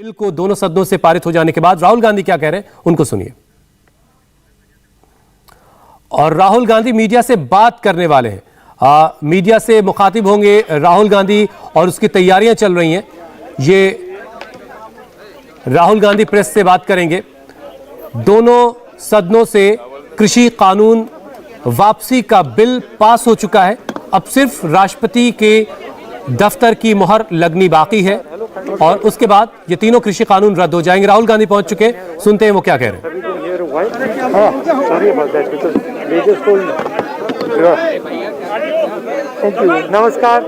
Bill को दोनों सदनों से पारित हो जाने के बाद राहुल गांधी क्या कह रहे हैं उनको सुनिए। और राहुल गांधी मीडिया से बात करने वाले हैं, मीडिया से मुखातिब होंगे राहुल गांधी और उसकी तैयारियां चल रही हैं। ये राहुल गांधी प्रेस से बात करेंगे। दोनों सदनों से कृषि कानून वापसी का बिल पास हो चुका है, अब सिर्फ राष्ट्रपति के दफ्तर की मुहर लगनी बाकी है और उसके बाद ये तीनों कृषि कानून रद्द हो जाएंगे। राहुल गांधी पहुंच चुके हैं, सुनते हैं वो क्या कह रहे हैं। नमस्कार।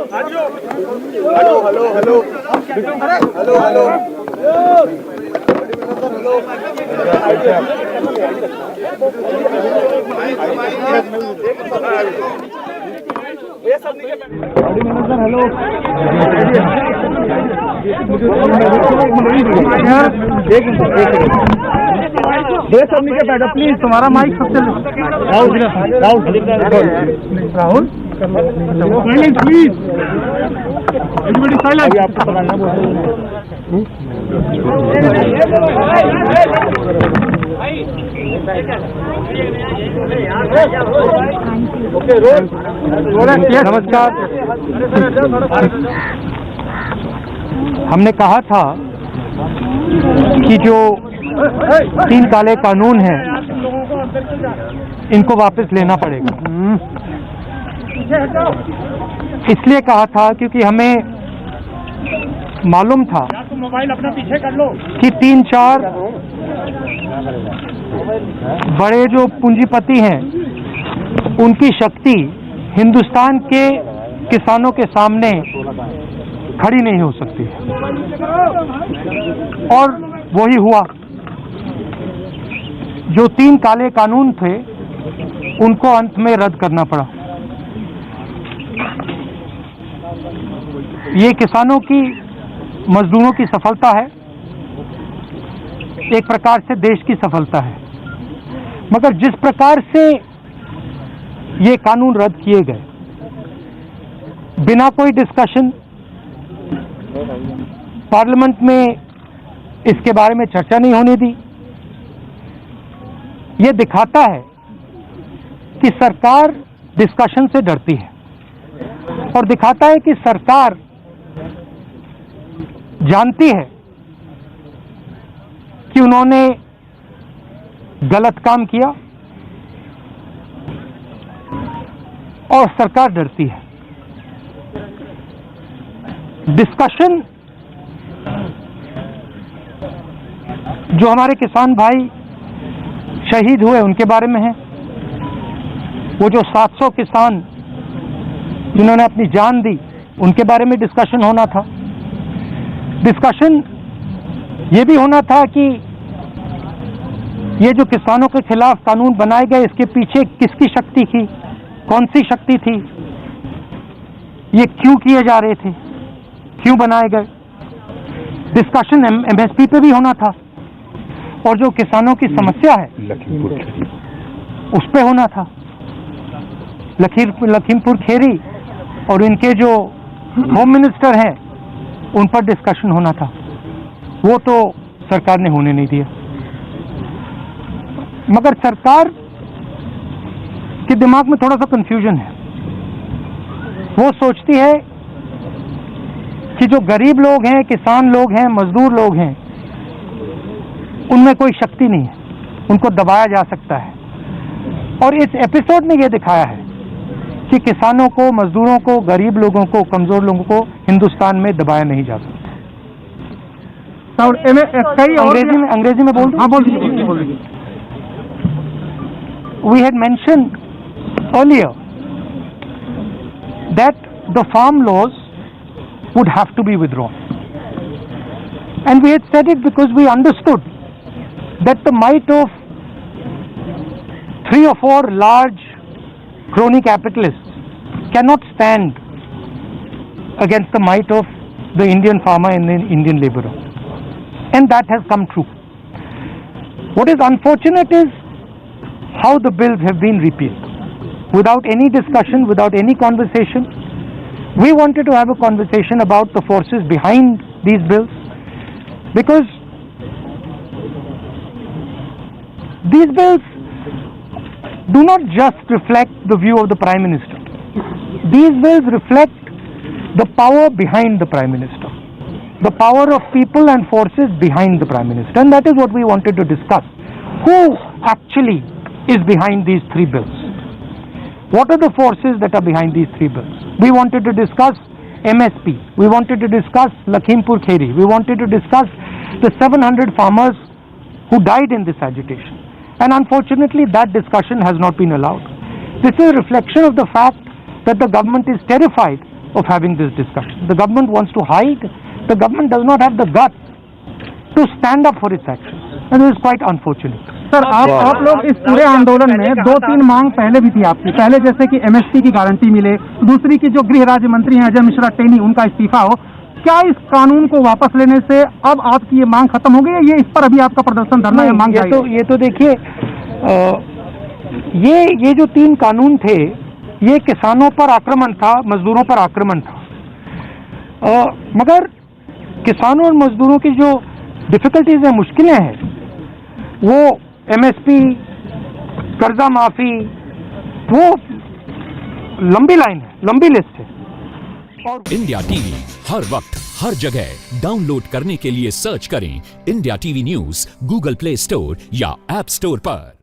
प्लीज तुम्हारा माइक सबसे राहुल प्लीज एवरीबॉडी साइलेंट। आपको बताना नमस्कार। हमने कहा था कि जो 3 काले कानून हैं इनको वापस लेना पड़ेगा। इसलिए कहा था क्योंकि हमें मालूम था मोबाइल अपना पीछे कर लो कि 3-4 बड़े जो पूंजीपति हैं उनकी शक्ति हिंदुस्तान के किसानों के सामने खड़ी नहीं हो सकती और वही हुआ। जो 3 काले कानून थे उनको अंत में रद्द करना पड़ा। ये किसानों की, मजदूरों की सफलता है, एक प्रकार से देश की सफलता है। मगर जिस प्रकार से ये कानून रद्द किए गए बिना कोई डिस्कशन, पार्लियामेंट में इसके बारे में चर्चा नहीं होने दी, ये दिखाता है कि सरकार डिस्कशन से डरती है और दिखाता है कि सरकार जानती है कि उन्होंने गलत काम किया और सरकार डरती है। डिस्कशन जो हमारे किसान भाई शहीद हुए उनके बारे में है, वो जो 700 किसान जिन्होंने अपनी जान दी उनके बारे में डिस्कशन होना था। डिस्कशन ये भी होना था कि ये जो किसानों के खिलाफ कानून बनाए गए इसके पीछे किसकी शक्ति थी, कौन सी शक्ति थी, ये क्यों किए जा रहे थे, क्यों बनाए गए। डिस्कशन एमएसपी पे भी होना था और जो किसानों की समस्या है उस पे होना था। लखीमपुर खेरी और इनके जो होम मिनिस्टर हैं उन पर डिस्कशन होना था, वो तो सरकार ने होने नहीं दिया। मगर सरकार के दिमाग में थोड़ा सा कंफ्यूजन है। वो सोचती है कि जो गरीब लोग हैं, किसान लोग हैं, मजदूर लोग हैं, उनमें कोई शक्ति नहीं है, उनको दबाया जा सकता है। और इस एपिसोड में यह दिखाया है कि किसानों को, मजदूरों को, गरीब लोगों को, कमजोर लोगों को हिंदुस्तान में दबाया नहीं जा सकता। अंग्रेजी में बोल। हाँ, बोल। We had mentioned earlier that the farm laws would have to be withdrawn, and we had said it because we understood that the might of 3 or 4 large crony capitalists cannot stand against the might of the Indian farmer and the Indian laborer, and that has come true. What is unfortunate is how the bills have been repealed without any discussion, without any conversation. We wanted to have a conversation about the forces behind these bills. because these bills do not just reflect the view of the Prime Minister. These bills reflect the power behind the Prime Minister, the power of people and forces behind the Prime Minister, and that is what we wanted to discuss. Who actually is behind these three bills? What are the forces that are behind these three bills? We wanted to discuss MSP. We wanted to discuss Lakhimpur Kheri. We wanted to discuss the 700 farmers who died in this agitation. And unfortunately, that discussion has not been allowed. This is a reflection of the fact that the government is terrified of having this discussion. The government wants to hide. The government does not have the guts to stand up for its actions. And this is quite unfortunate. Sir आप लोग इस पूरे आंदोलन में 2-3 मांग पहले भी थी आपकी, पहले जैसे कि एमएसपी की गारंटी मिले, दूसरी की जो गृह राज्य मंत्री हैं अजय मिश्रा टेनी उनका इस्तीफा हो। क्या इस कानून को वापस लेने से अब आपकी ये मांग खत्म हो गई है? ये इस पर अभी आपका प्रदर्शन धरना है मांग ये तो देखिए, ये जो 3 कानून थे ये किसानों पर आक्रमण था, मजदूरों पर आक्रमण था, मगर किसानों और मजदूरों की जो डिफिकल्टीज हैं, मुश्किलें हैं, वो एमएसपी, कर्जा माफी, वो लंबी लाइन है, लंबी लिस्ट है। इंडिया टीवी हर वक्त हर जगह डाउनलोड करने के लिए सर्च करें India TV news Google play store या ऐप स्टोर पर।